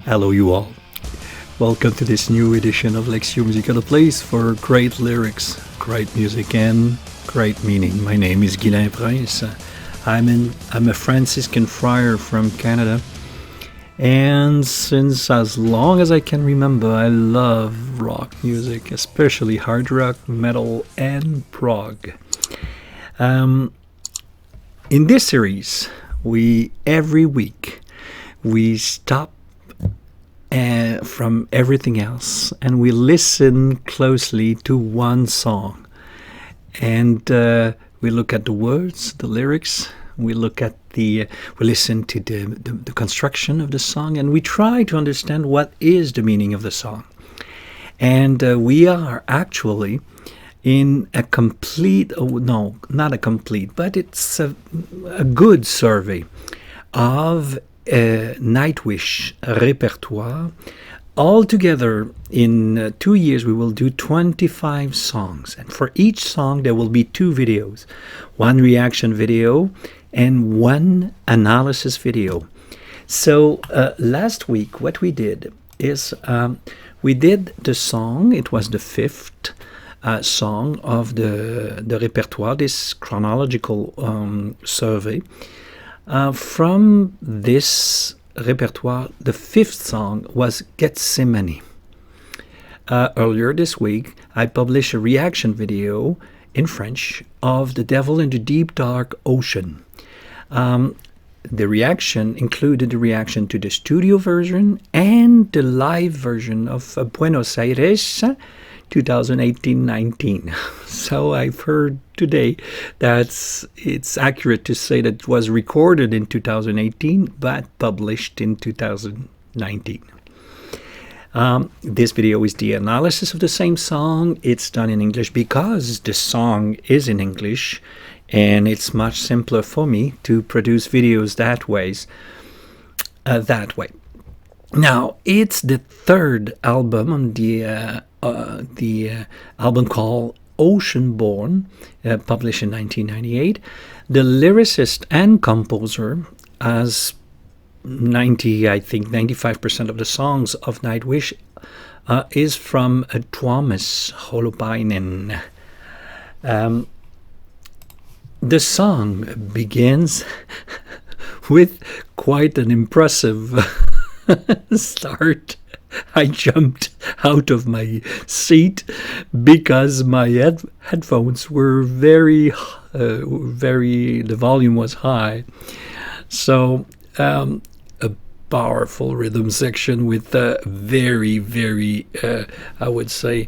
Hello, you all. Welcome to this new edition of Lectio Musica, a place for great lyrics, great music, and great meaning. My name is Guylain Prince. I'm a Franciscan friar from Canada, and since as long as I can remember, I love rock music, especially hard rock, metal, and prog. In this series, every week we stop from everything else and we listen closely to one song, and we look at the words, the lyrics. We listen to the construction of the song, and we try to understand what is the meaning of the song. And we are actually in a complete, no, not a complete, but it's a good survey of Nightwish repertoire. Altogether, in 2 years, we will do 25 songs. And for each song, there will be 2 videos, one reaction video and one analysis video. So last week, what we did is we did the song. It was the 5th song of the repertoire, this chronological survey. From this repertoire, the 5th song was Gethsemane. Earlier this week, I published a reaction video in French of The Devil in the Deep Dark Ocean. The reaction included the reaction to the studio version and the live version of Buenos Aires 2018-19. So I've heard today that it's accurate to say that it was recorded in 2018 but published in 2019. This video is the analysis of the same song. It's done in English because the song is in English, and it's much simpler for me to produce videos that way. Now, it's the 3rd album on the album called Oceanborn, published in 1998. The lyricist and composer, as 95% of the songs of Nightwish, is from Tuomas Holopainen. The song begins with quite an impressive start. I jumped out of my seat because my headphones were very, the volume was high. So a powerful rhythm section with a very, very, I would say,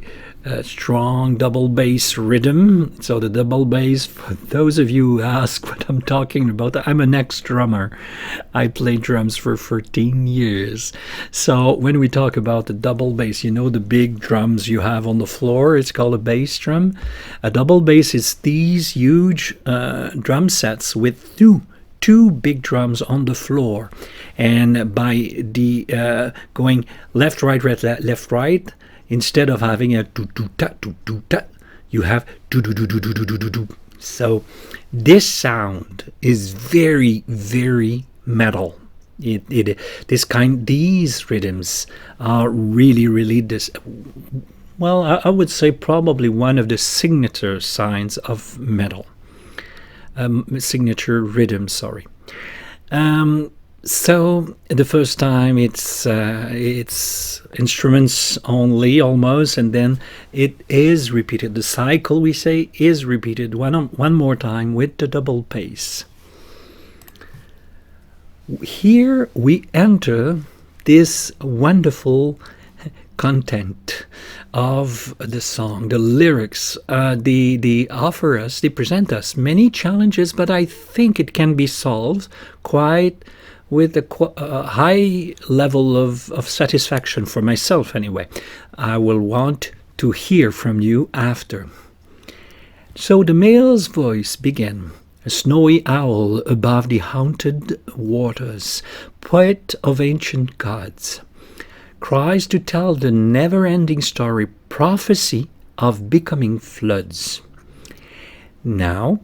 strong double bass rhythm. So the double bass, for those of you who ask what I'm talking about, I'm an ex-drummer. I played drums for 13 years. So when we talk about the double bass, you know the big drums you have on the floor, it's called a bass drum. A double bass is these huge drum sets with two big drums on the floor, and by the going left, right, left, right, instead of having a do-do-ta, you have do-do-do-do-do-do-do-do. So this sound is very, very metal. These rhythms are really this. Well, I would say probably one of the signature signs of metal. Signature rhythm, sorry. So the first time it's instruments only almost, and then it is repeated. The cycle, we say, is repeated one more time with the double bass. Here we enter this wonderful content of the song, the lyrics. They present us many challenges, but I think it can be solved quite with a high level of satisfaction for myself anyway. I will want to hear from you after. So the male's voice began. A snowy owl above the haunted waters, poet of ancient gods, cries to tell the never-ending story, prophecy of becoming floods. Now,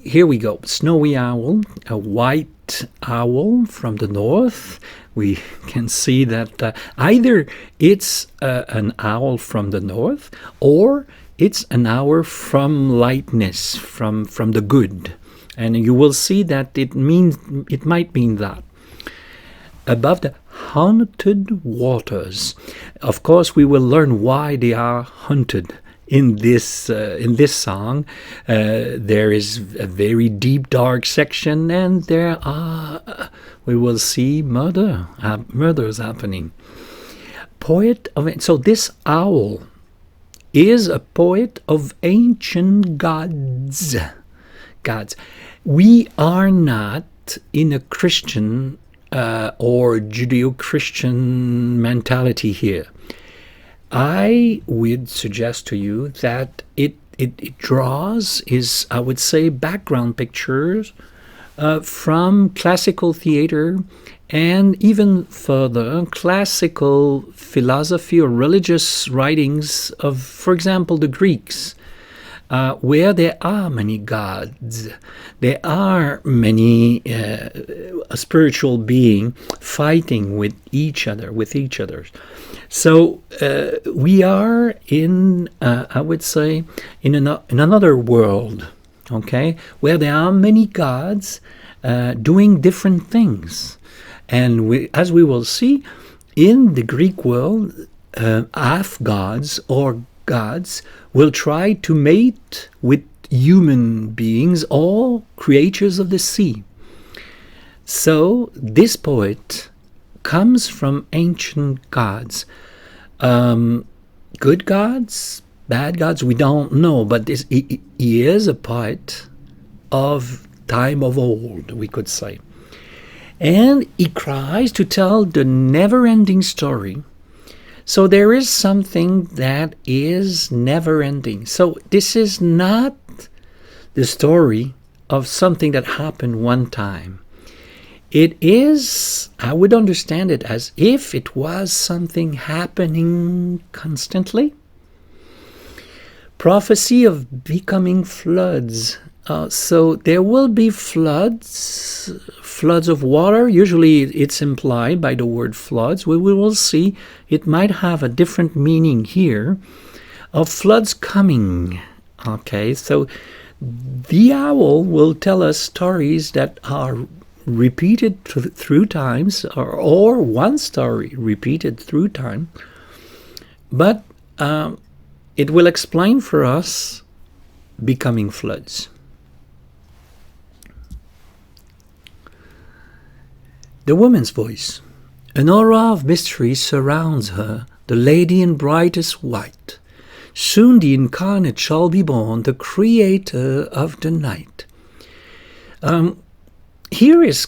here we go. Snowy owl, a white owl from the north. We can see that either it's an owl from the north, or it's an owl from lightness, from the good. And you will see that it might mean that. Above the haunted waters. Of course, we will learn why they are haunted in this song. There is a very deep, dark section, and we will see murders happening. So this owl is a poet of ancient gods. We are not in a Christian or Judeo-Christian mentality here. I would suggest to you that it draws I would say, background pictures from classical theater, and even further, classical philosophy or religious writings of, for example, the Greeks. Where there are many gods, there are many spiritual beings fighting with each other. So we are in, I would say, in another world, okay, where there are many gods doing different things. And as we will see, in the Greek world, half-gods or gods will try to mate with human beings or creatures of the sea. So this poet comes from ancient gods. Good gods, bad gods, we don't know, but he is a poet of time of old, we could say. And he tries to tell the never-ending story. So there is something that is never-ending. So this is not the story of something that happened one time. It is, I would understand it as if it was something happening constantly. Prophecy of becoming floods. So there will be floods of water. Usually it's implied by the word floods. We will see it might have a different meaning here of floods coming. Okay, so the owl will tell us stories that are repeated through times, or one story repeated through time, but it will explain for us becoming floods. The woman's voice. An aura of mystery surrounds her, the lady in brightest white. Soon the incarnate shall be born, the creator of the night. Here is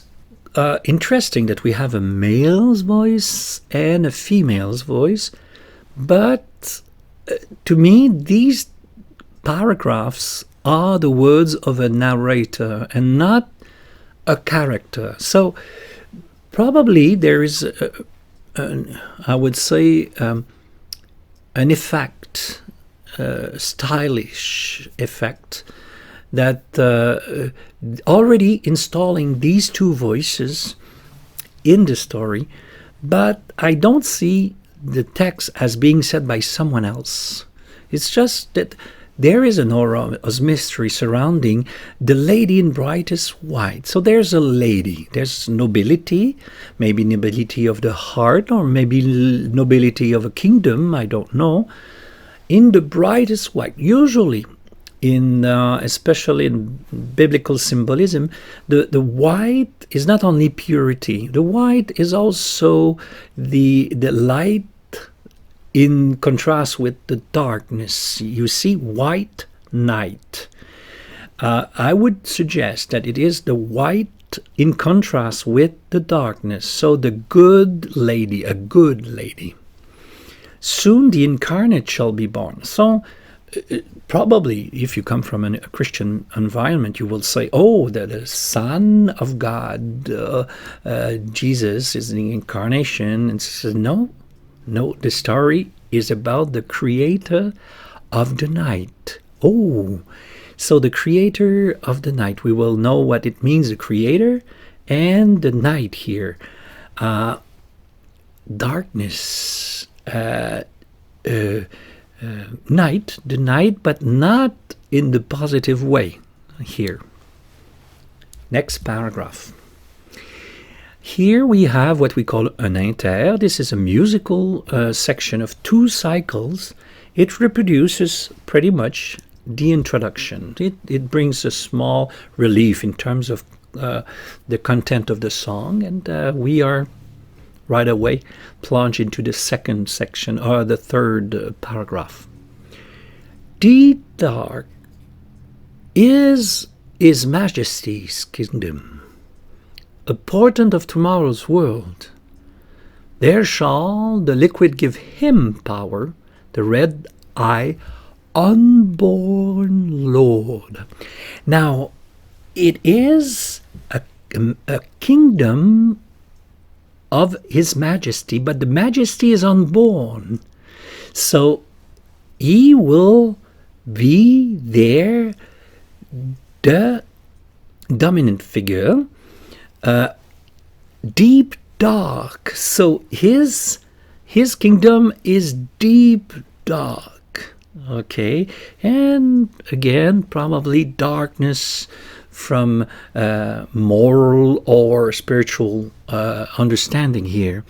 interesting that we have a male's voice and a female's voice, but to me these paragraphs are the words of a narrator and not a character. So probably there is, I would say, an effect, stylish effect, that already installing these two voices in the story, but I don't see the text as being said by someone else. It's just that there is an aura of mystery surrounding the lady in brightest white. So there's a lady, there's nobility, maybe nobility of the heart, or maybe nobility of a kingdom, I don't know, in the brightest white. Usually, especially in biblical symbolism, the white is not only purity. The white is also the light in contrast with the darkness. You see, white night. I would suggest that it is the white in contrast with the darkness. So the good lady, a good lady. Soon the incarnate shall be born. So probably if you come from a Christian environment, you will say, oh, the Son of God, Jesus is the incarnation. And says, no, the story is about the creator of the night. Oh, So the creator of the night, we will know what it means, the creator and the night here. Darkness, night, the night, but not in the positive way here. Next paragraph. Here we have what we call an inter. This is a musical section of 2 cycles. It reproduces pretty much the introduction. It brings a small relief in terms of the content of the song, and we are right away plunge into the second section, or the third paragraph. Deep dark is His Majesty's kingdom, a portent of tomorrow's world. There shall the liquid give him power, the red eye, unborn Lord. Now, it is a kingdom of His Majesty, but the Majesty is unborn. So he will be there, the dominant figure, deep dark. So his kingdom is deep dark. Okay, and again, probably darkness from moral or spiritual understanding here.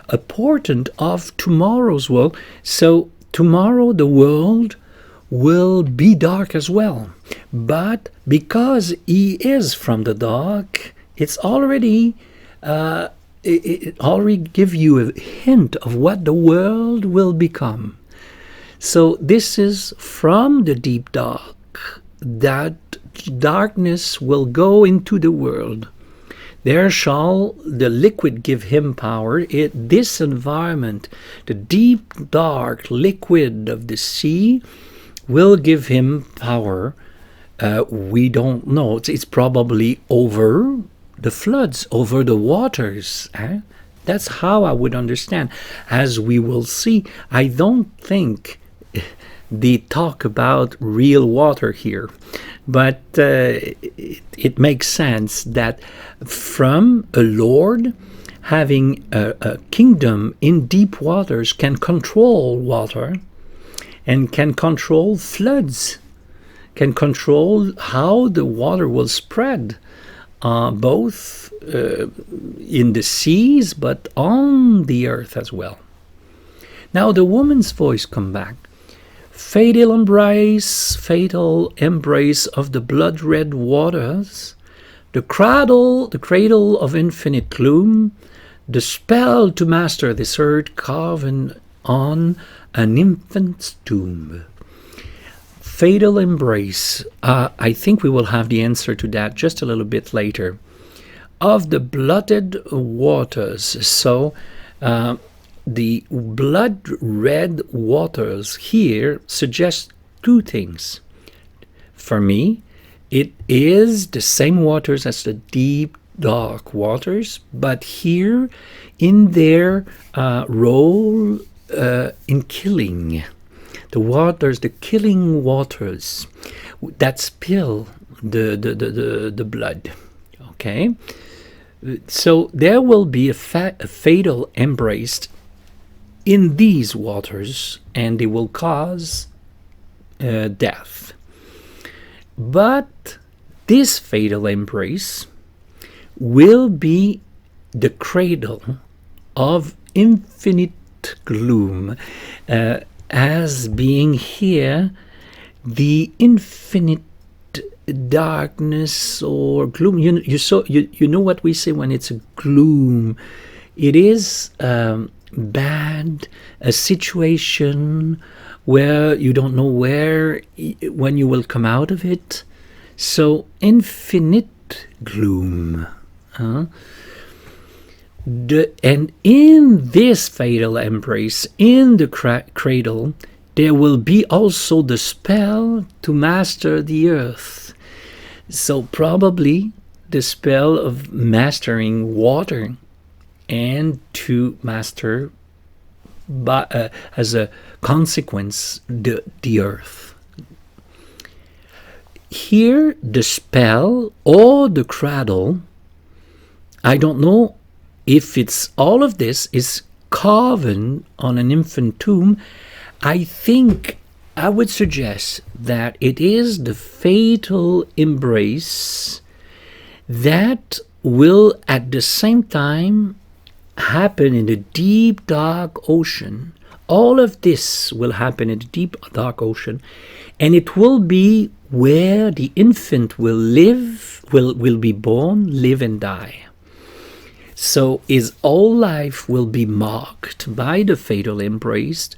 A portent of tomorrow's world. So tomorrow the world will be dark as well. But because he is from the dark, it's already it already give you a hint of what the world will become. So this is from the deep dark that darkness will go into the world. There shall the liquid give him power. This environment, the deep dark liquid of the sea, will give him power. We don't know. It's probably over the floods, over the waters. That's how I would understand. As we will see, I don't think they talk about real water here, but it makes sense that from a lord having a kingdom in deep waters can control water and can control floods, can control how the water will spread, both in the seas but on the earth as well. Now the woman's voice come back. Fatal embrace of the blood-red waters, the cradle of infinite gloom, the spell to master this earth carven on an infant's tomb. Fatal embrace. I think we will have the answer to that just a little bit later. Of the blooded waters. So the blood-red waters here suggest 2 things. For me, it is the same waters as the deep, dark waters, but here in their role in killing. The waters, the killing waters that spill the blood. Okay? So there will be a fatal embrace in these waters, and they will cause death. But this fatal embrace will be the cradle of infinite gloom, as being here the infinite darkness or gloom. You know what we say when it's a gloom. It is bad, a situation where you don't know when you will come out of it. So infinite gloom. And in this fatal embrace, in the cradle, there will be also the spell to master the earth. So probably the spell of mastering water and to master, as a consequence, the earth. here the spell or the cradle, I don't know if it's all of this is carven on an infant tomb. I think I would suggest that it is the fatal embrace that will at the same time happen in the deep dark ocean. All of this will happen in the deep dark ocean, and it will be where the infant will live, will be born, live and die. So his whole life will be marked by the fatal embrace,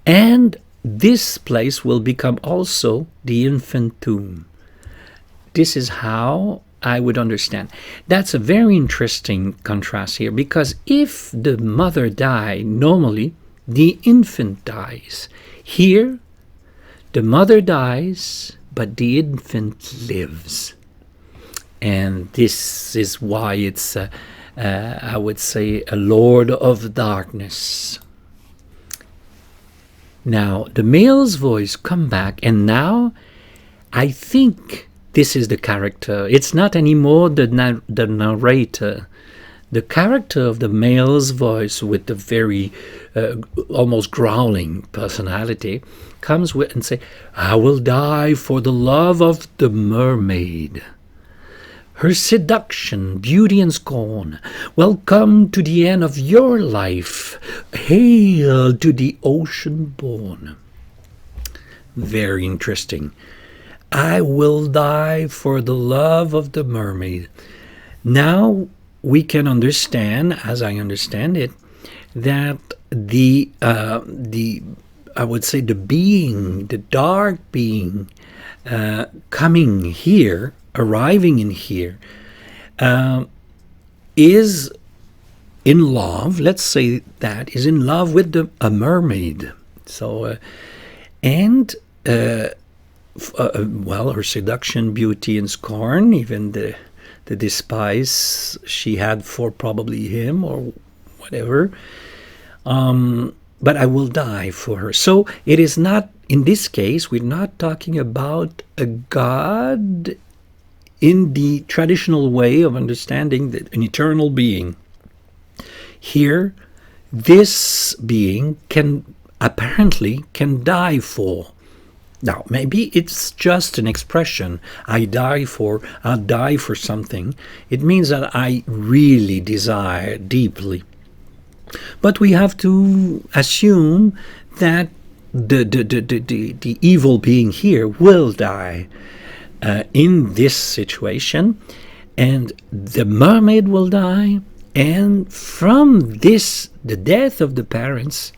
and this place will become also the infant tomb. This is how I would understand. That's a very interesting contrast here, because if the mother dies, normally the infant dies. Here, the mother dies, but the infant lives. And this is why it's, I would say, a Lord of Darkness. Now, the male's voice come back, and now I think this is the character. It's not anymore the narrator. The character of the male's voice, with the very almost growling personality, comes with and say, "I will die for the love of the mermaid. Her seduction, beauty and scorn. Welcome to the end of your life. Hail to the ocean born." Very interesting. I will die for the love of the mermaid. Now we can understand, as I understand it, that the I would say the being, the dark being, coming here, arriving in here, is in love. Let's say that is in love with a mermaid. So, well, her seduction, beauty, and scorn, even the despise she had for probably him or whatever. But I will die for her. So it is not, in this case, we're not talking about a God in the traditional way of understanding an eternal being. Here, this being apparently can die for. Now, maybe it's just an expression. I'll die for something. It means that I really desire deeply. But we have to assume that the evil being here will die in this situation, and the mermaid will die, and from this, the death of the parents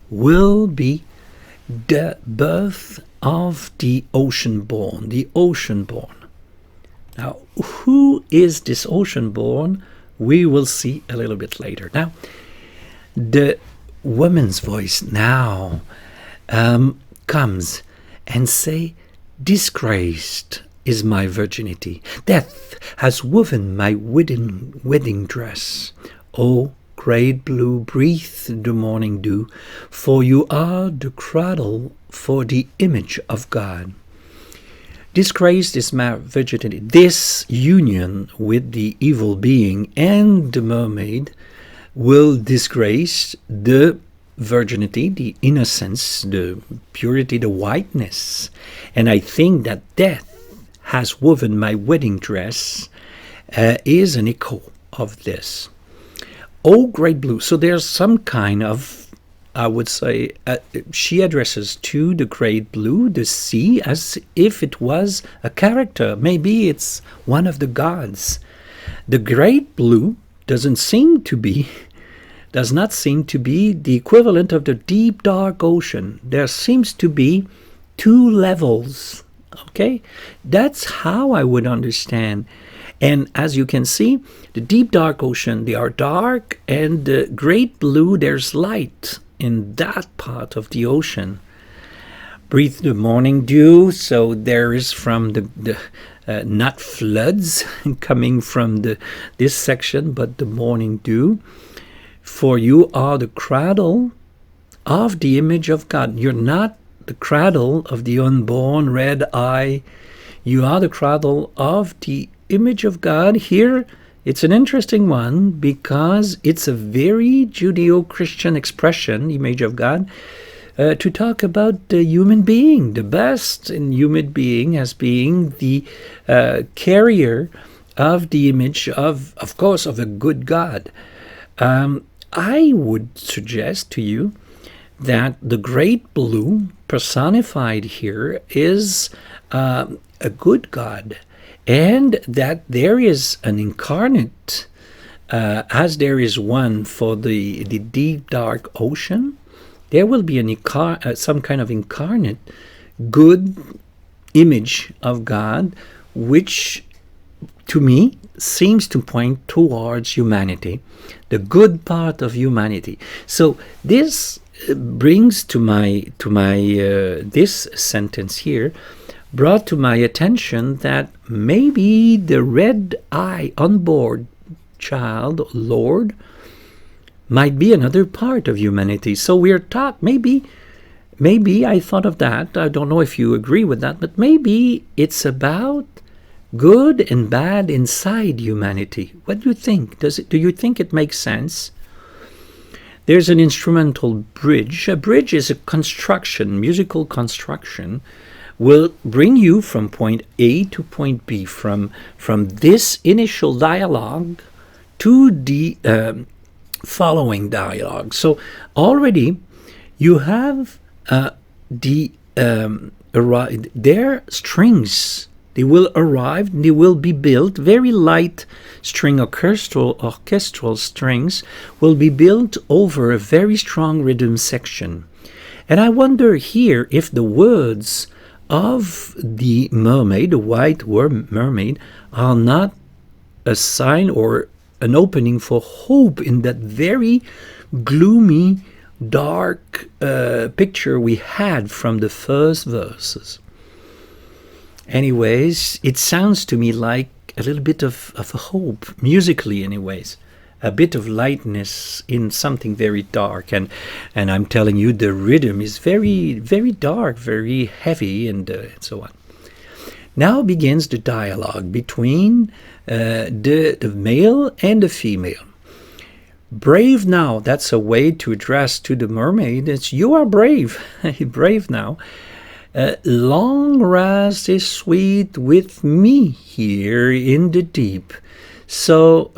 will be the birth of the ocean-born, the ocean-born. Now, who is this ocean-born? We will see a little bit later. Now, the woman's voice now comes and say, "Disgraced is my virginity. Death has woven my wedding dress. Oh, great blue, breathe the morning dew, for you are the cradle for the image of God. Disgraced is my virginity." This union with the evil being and the mermaid will disgrace the virginity, the innocence, the purity, the whiteness. And I think that death has woven my wedding dress is an echo of this. Oh, great blue. So there's some kind of, I would say, she addresses to the great blue, the sea, as if it was a character. Maybe it's one of the gods. The great blue does not seem to be the equivalent of the deep dark ocean. There seems to be two levels. Okay, that's how I would understand. And as you can see, the deep dark ocean, they are dark, and the great blue, there's light in that part of the ocean. Breathe the morning dew. So there is from the not floods coming from this section, but the morning dew. For you are the cradle of the image of God. You're not the cradle of the unborn red eye. You are the cradle of the image of God. Here, it's an interesting one because it's a very Judeo-Christian expression, image of God, to talk about the human being, the best in human being as being the carrier of the image of course, of a good God. I would suggest to you that the great blue personified here is a good God, and that there is an incarnate, as there is one for the deep dark ocean, there will be some kind of incarnate good image of God, which to me seems to point towards humanity, the good part of humanity. So this brings to my this sentence here brought to my attention that maybe the red eye on board child Lord might be another part of humanity. So we're taught, maybe I thought of that, I don't know if you agree with that, but maybe it's about good and bad inside humanity. What do you think? Do you think it makes sense? There's an instrumental bridge. A bridge is a construction, musical construction, will bring you from point A to point B, from this initial dialogue to the following dialogue. So already you have their strings. They will arrive, they will be built, very light string orchestral strings will be built over a very strong rhythm section. And I wonder here if the words of the mermaid, the white mermaid, are not a sign or an opening for hope in that very gloomy, dark picture we had from the first verses. Anyways, it sounds to me like a little bit of a hope, musically anyways, a bit of lightness in something very dark. And I'm telling you, the rhythm is very, very dark, very heavy, and so on. Now begins the dialogue between the male and the female. Brave now, that's a way to address to the mermaid. It's, you are brave, brave now. Long rest is sweet with me here in the deep. So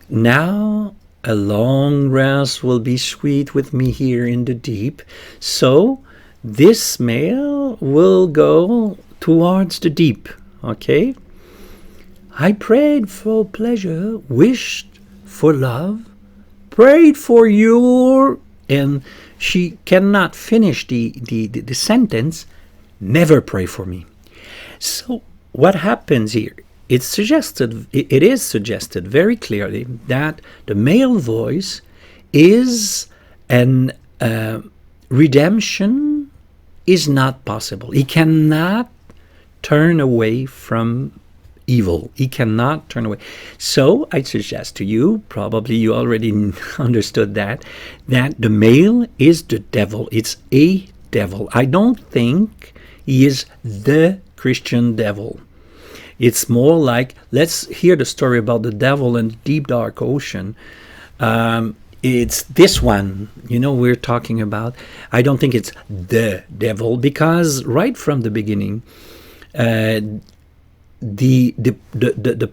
now a long rest will be sweet with me here in the deep. So this male will go towards the deep. Okay? I prayed for pleasure, wished for love, prayed for your, and she cannot finish the sentence, never pray for me. So what happens here? It is suggested very clearly that the male voice is an redemption is not possible. He cannot turn away from evil. He cannot turn away. So I suggest to you, probably you already understood that the male is the devil. It's a devil. I don't think he is the Christian devil. It's more like, let's hear the story about the devil and the deep dark ocean. It's this one, we're talking about. I don't think it's the devil, because right from the beginning, the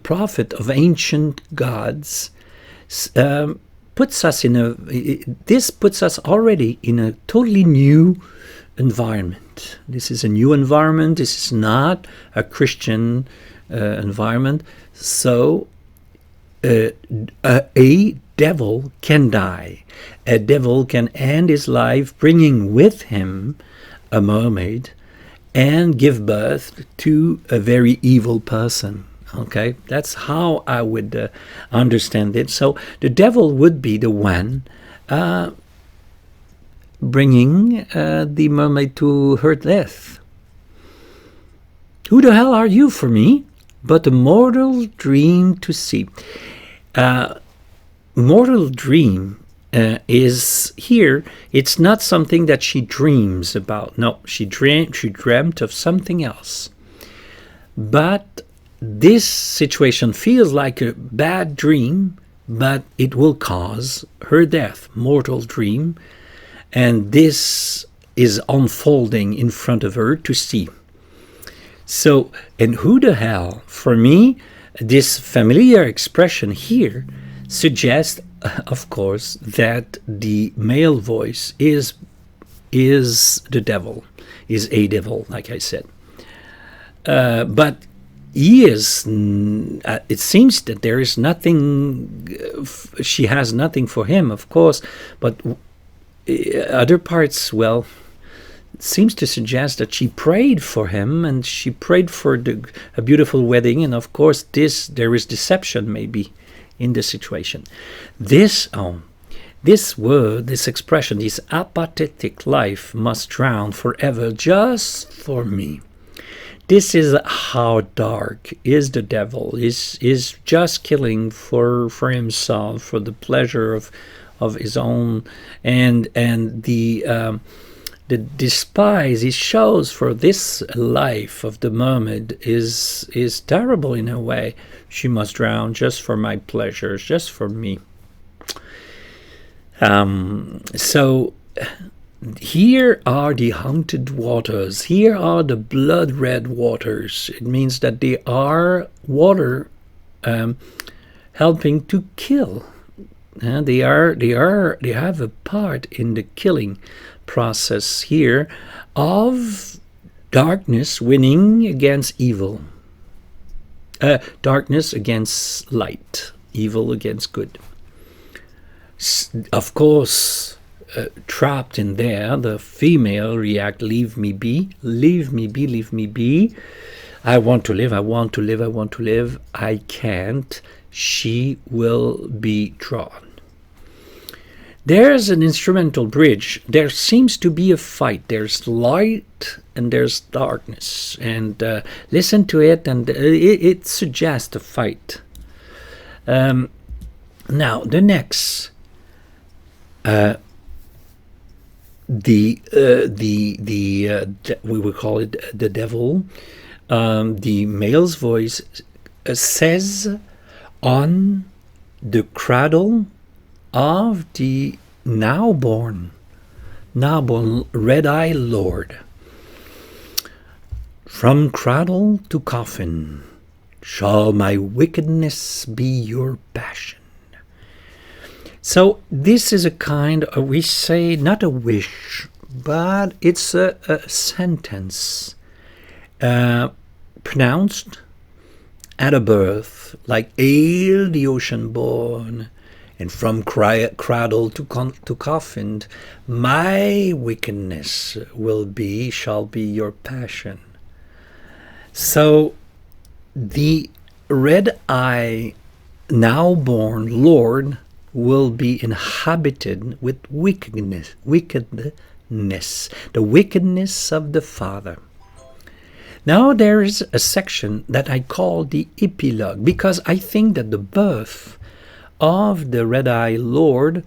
prophet of ancient gods puts us already in a totally new environment. This is a new environment. This is not a Christian environment. So a devil can die. A devil can end his life bringing with him a mermaid and give birth to a very evil person. Okay, that's how I would understand it. So the devil would be the one bringing the mermaid to her death. Who the hell are you for me? But a mortal dream to see. Mortal dream is here. It's not something that she dreams about. No, she dreamt of something else. But this situation feels like a bad dream, but it will cause her death, mortal dream, and this is unfolding in front of her to see. So, and who the hell? For me, this familiar expression here suggests, of course, that the male voice is the devil, is a devil, like I said. But he is, it seems that there is nothing, she has nothing for him, of course, but other parts, well, it seems to suggest that she prayed for him and she prayed for a beautiful wedding, and of course there is deception maybe in the situation. This word, this expression, this apathetic life must drown forever just for me. This is how dark is the devil, is just killing for himself, for the pleasure of his own, and the despise he shows for this life of the mermaid is terrible in a way. She must drown just for my pleasures, just for me. So here are the haunted waters. Here are the blood red waters. It means that they are water helping to kill. They have a part in the killing process here of darkness winning against evil. Darkness against light, evil against good. Of course, trapped in there, the female react, leave me be, leave me be, leave me be. I want to live, I want to live, I want to live. I can't. She will be drawn. There's an instrumental bridge. There seems to be a fight. There's light and there's darkness. And listen to it, and it suggests a fight. Now, the next, we will call it the devil. The male's voice says on the cradle of the now born red-eye Lord. From cradle to coffin shall my wickedness be your passion. So this is a kind of, we say, not a wish, but it's a sentence pronounced at a birth, like ale the ocean born, and from cradle to coffin, my wickedness shall be your passion. So the red-eye, now born Lord will be inhabited with wickedness, the wickedness of the Father. Now there is a section that I call the epilogue, because I think that the birth of the red-eye Lord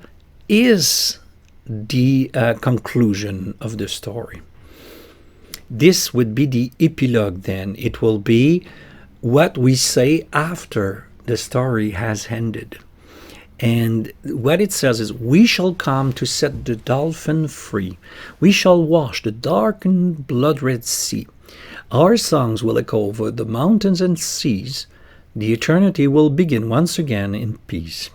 is the conclusion of the story. This would be the epilogue then. It will be what we say after the story has ended. And what it says is, we shall come to set the dolphin free. We shall wash the darkened blood-red sea. Our songs will echo over the mountains and seas. The eternity will begin once again in peace.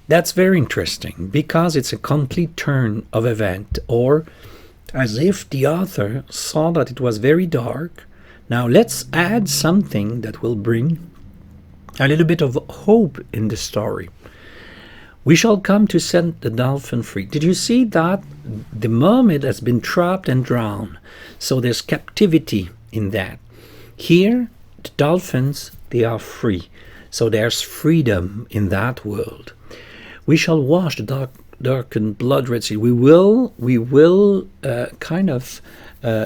That's very interesting, because it's a complete turn of event, or as if the author saw that it was very dark. Now let's add something that will bring a little bit of hope in the story. We shall come to set the dolphin free. Did you see that? The mermaid has been trapped and drowned. So there's captivity in that. Here, the dolphins, they are free. So there's freedom in that world. We shall wash the darkened blood-red sea. We will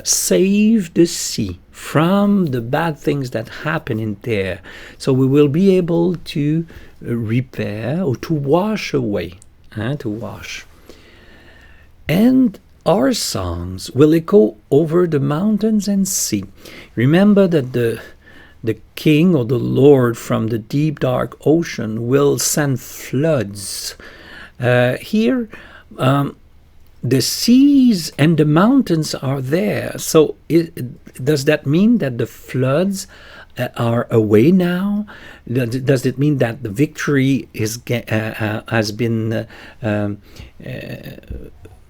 save the sea from the bad things that happen in there. So we will be able to repair or to wash away, to wash. And our songs will echo over the mountains and sea. Remember that the king or the Lord from the deep dark ocean will send floods. Here, the seas and the mountains are there. So does that mean that the floods are away now? Does it mean that the victory has been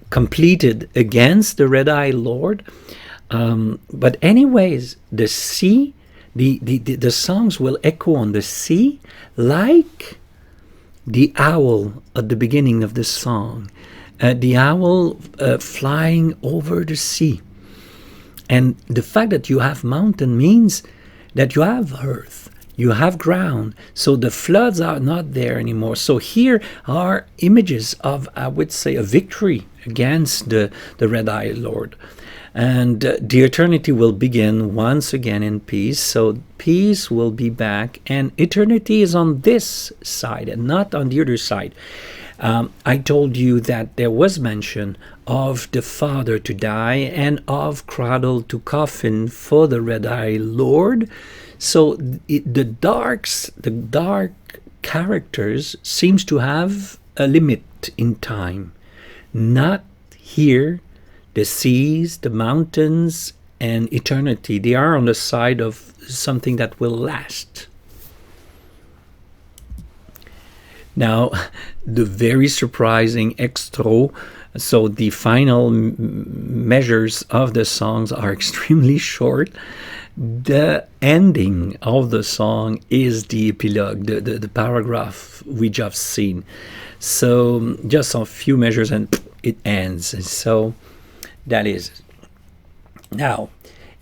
completed against the red-eyed Lord? But anyways, the sea, the songs will echo on the sea like the owl at the beginning of the song. The owl flying over the sea. And the fact that you have mountain means that you have earth, you have ground, so the floods are not there anymore. So here are images of, I would say, a victory against the red-eyed Lord. And the eternity will begin once again in peace. So peace will be back, and eternity is on this side and not on the other side. I told you that there was mention of the Father to die and of cradle to coffin for the red-eyed Lord. So the dark characters seems to have a limit in time. Not here. The seas, the mountains, and eternity, they are on the side of something that will last. Now, the very surprising extra, so the final measures of the songs are extremely short. The ending of the song is the epilogue, the paragraph we just seen. So just a few measures and it ends. So that is. Now,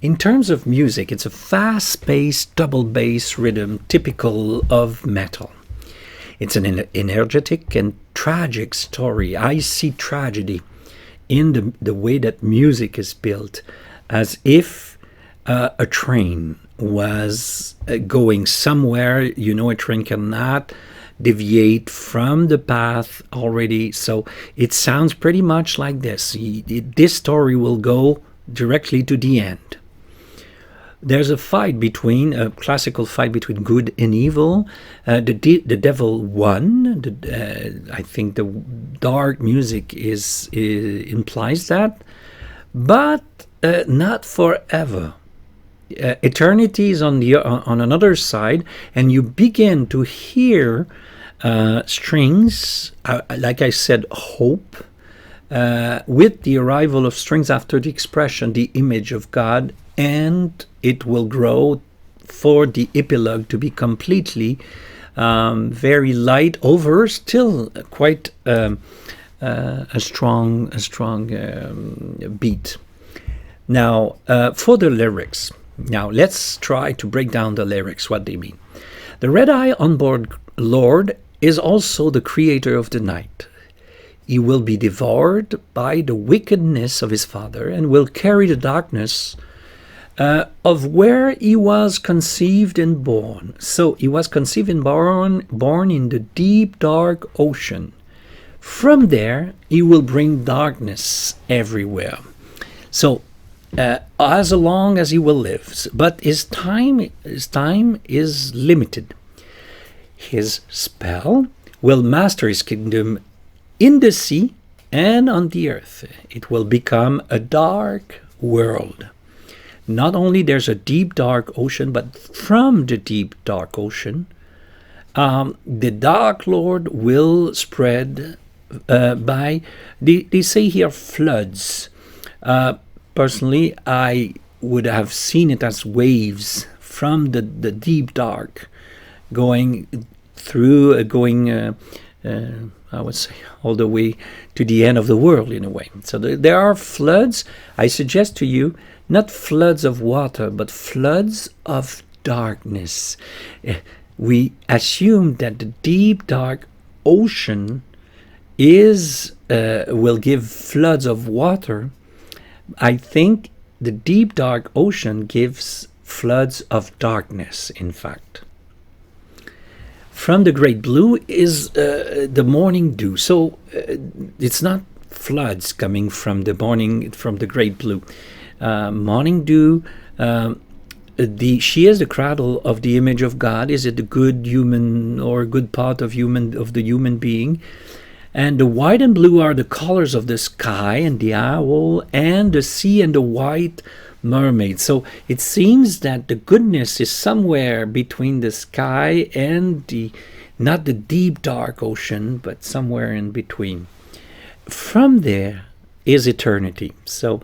in terms of music, it's a fast-paced double bass rhythm typical of metal. It's an energetic and tragic story. I see tragedy in the way that music is built, as if a train was going somewhere. You know, a train cannot deviate from the path already. So it sounds pretty much like this. This story will go directly to the end. There's a classical fight between good and evil. The devil won. I think the dark music implies that, but not forever. Eternity is on another side, and you begin to hear strings, like I said, hope, with the arrival of strings after the expression, the image of God, and it will grow for the epilogue to be completely very light over still quite a strong beat. Now, for the lyrics. Now, let's try to break down the lyrics, what they mean. The red-eye onboard Lord is also the creator of the night. He will be devoured by the wickedness of his father and will carry the darkness of where he was conceived and born. So he was conceived and born in the deep, dark ocean. From there, he will bring darkness everywhere. So, as long as he will live, but his time is limited. His spell will master his kingdom in the sea and on the earth. It will become a dark world. Not only there's a deep dark ocean, but from the deep dark ocean, the Dark Lord will spread by, they say here, floods. Personally, I would have seen it as waves from the deep dark going through, I would say, all the way to the end of the world in a way. So there are floods. I suggest to you, not floods of water, but floods of darkness. We assume that the deep dark ocean will give floods of water. I think the deep dark ocean gives floods of darkness, in fact. From the great blue is the morning dew. So it's not floods coming from the great blue. Morning dew she is the cradle of the image of God. Is it the good human or good part of the human being? And the white and blue are the colors of the sky and the owl and the sea and the white mermaid. So it seems that the goodness is somewhere between the sky and not the deep dark ocean, but somewhere in between. From there is eternity. So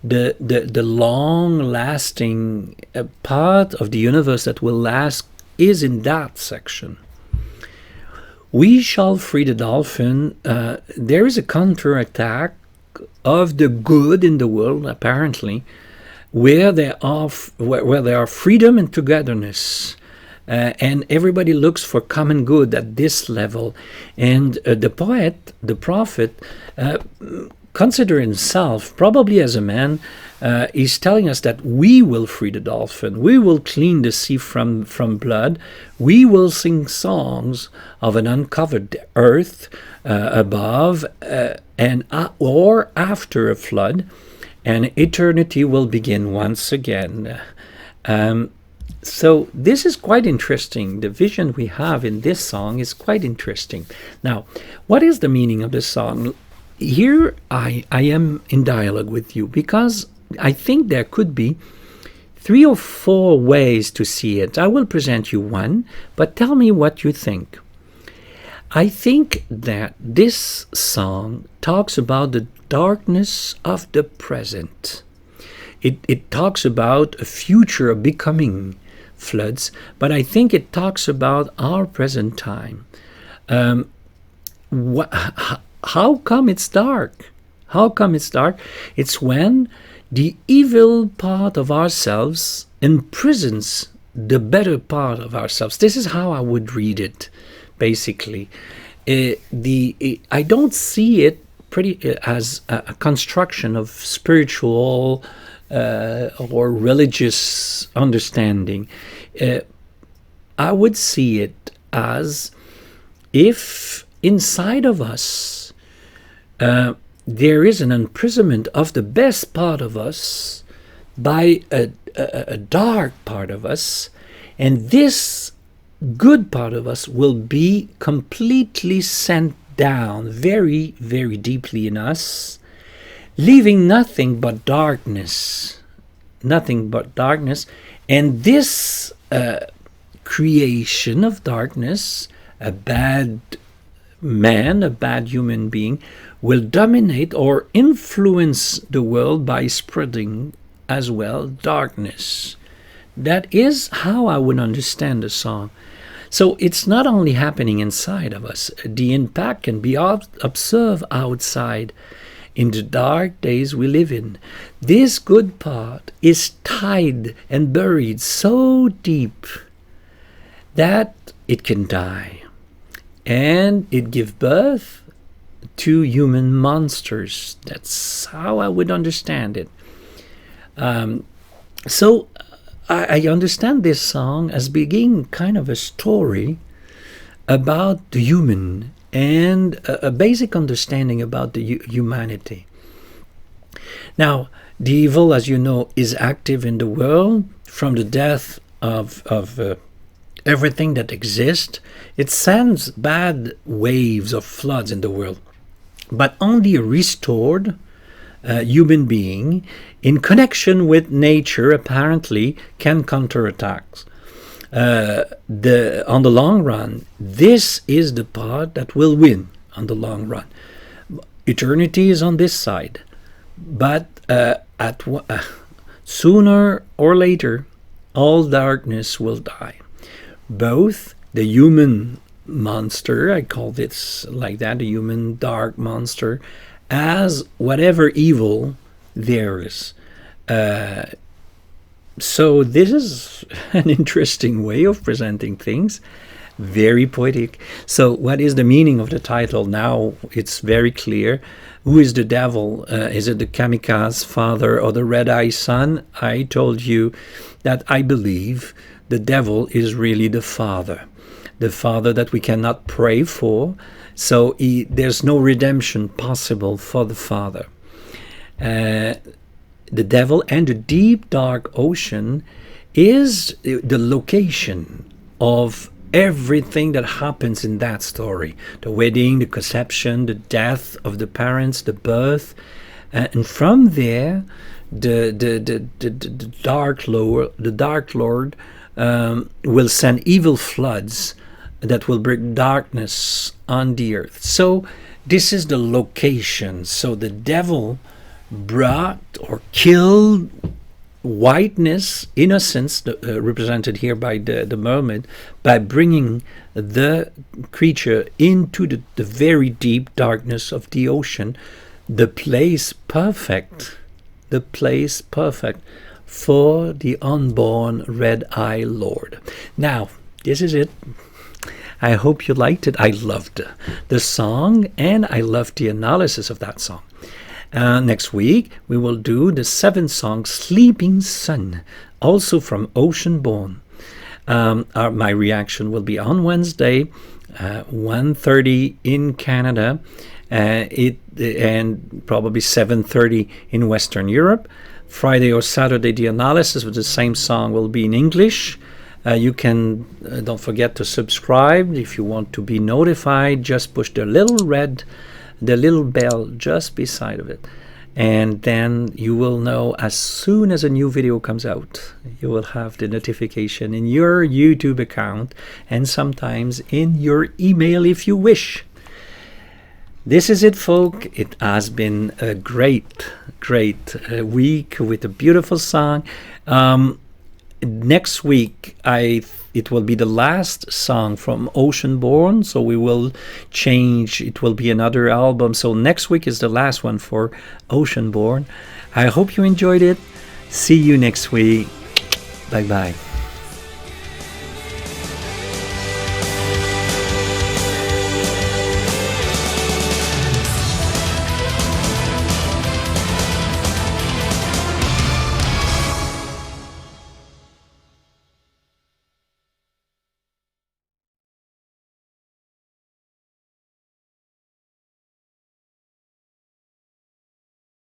the long-lasting part of the universe that will last is in that section. We shall free the dolphin. There is a counterattack of the good in the world, apparently, where there are freedom and togetherness, and everybody looks for common good at this level. And the poet, the prophet, consider himself, probably as a man, is telling us that we will free the dolphin, we will clean the sea from blood, we will sing songs of an uncovered earth above or after a flood, and eternity will begin once again. So this is quite interesting. The vision we have in this song is quite interesting. Now, what is the meaning of this song? Here I am in dialogue with you, because I think there could be 3 or 4 ways to see it. I will present you one, but tell me what you think. I think that this song talks about the darkness of the present. It talks about a future of becoming floods, but I think it talks about our present time. How come it's dark? How come it's dark? It's when the evil part of ourselves imprisons the better part of ourselves. This is how I would read it, basically. I don't see it as a construction of spiritual or religious understanding. I would see it as if inside of us there is an imprisonment of the best part of us by a dark part of us, and this good part of us will be completely sent down very, very deeply in us, leaving nothing but darkness. Nothing but darkness. And this creation of darkness, a bad man, a bad human being, will dominate or influence the world by spreading as well darkness. That is how I would understand the song. So it's not only happening inside of us, the impact can be observed outside in the dark days we live in. This good part is tied and buried so deep that it can die, and it gives birth to human monsters. That's how I would understand it. So I understand this song as being kind of a story about the human and a basic understanding about the humanity. Now, the evil, as you know, is active in the world from the death of everything that exists. It sends bad waves of floods in the world, but only a restored human being in connection with nature apparently can counterattack. On the long run, this is the part that will win on the long run. Eternity is on this side, but sooner or later, all darkness will die. Both the human monster, I call this like that, the human dark monster, as whatever evil there is. So this is an interesting way of presenting things, very poetic. So what is the meaning of the title? Now it's very clear. Who is the devil? Is it the kamikaze father or the red-eye son? I told you that I believe the devil is really the father that we cannot pray for. So there's no redemption possible for the father. The devil and the deep dark ocean is the location of everything that happens in that story: the wedding, the conception, the death of the parents, the birth. And from there, the Dark Lord will send evil floods that will bring darkness on the earth. So this is the location. So the devil brought or killed whiteness, innocence, represented here by the mermaid, by bringing the creature into the very deep darkness of the ocean, the place perfect for the unborn red-eye Lord. Now, this is it. I hope you liked it. I loved the song, and I loved the analysis of that song. Next week, we will do the 7th song, Sleeping Sun, also from Oceanborn. My reaction will be on Wednesday, 1:30 in Canada, and probably 7:30 in Western Europe. Friday or Saturday, the analysis of the same song will be in English. You can, don't forget to subscribe. If you want to be notified, just push the little bell just beside of it, and then you will know as soon as a new video comes out. You will have the notification in your YouTube account, and sometimes in your email if you wish. This is it, folk. It has been a great week with a beautiful song. Next week, it will be the last song from Oceanborn, so we will change. It will be another album. So next week is the last one for Oceanborn. I hope you enjoyed it. See you next week. Bye-bye.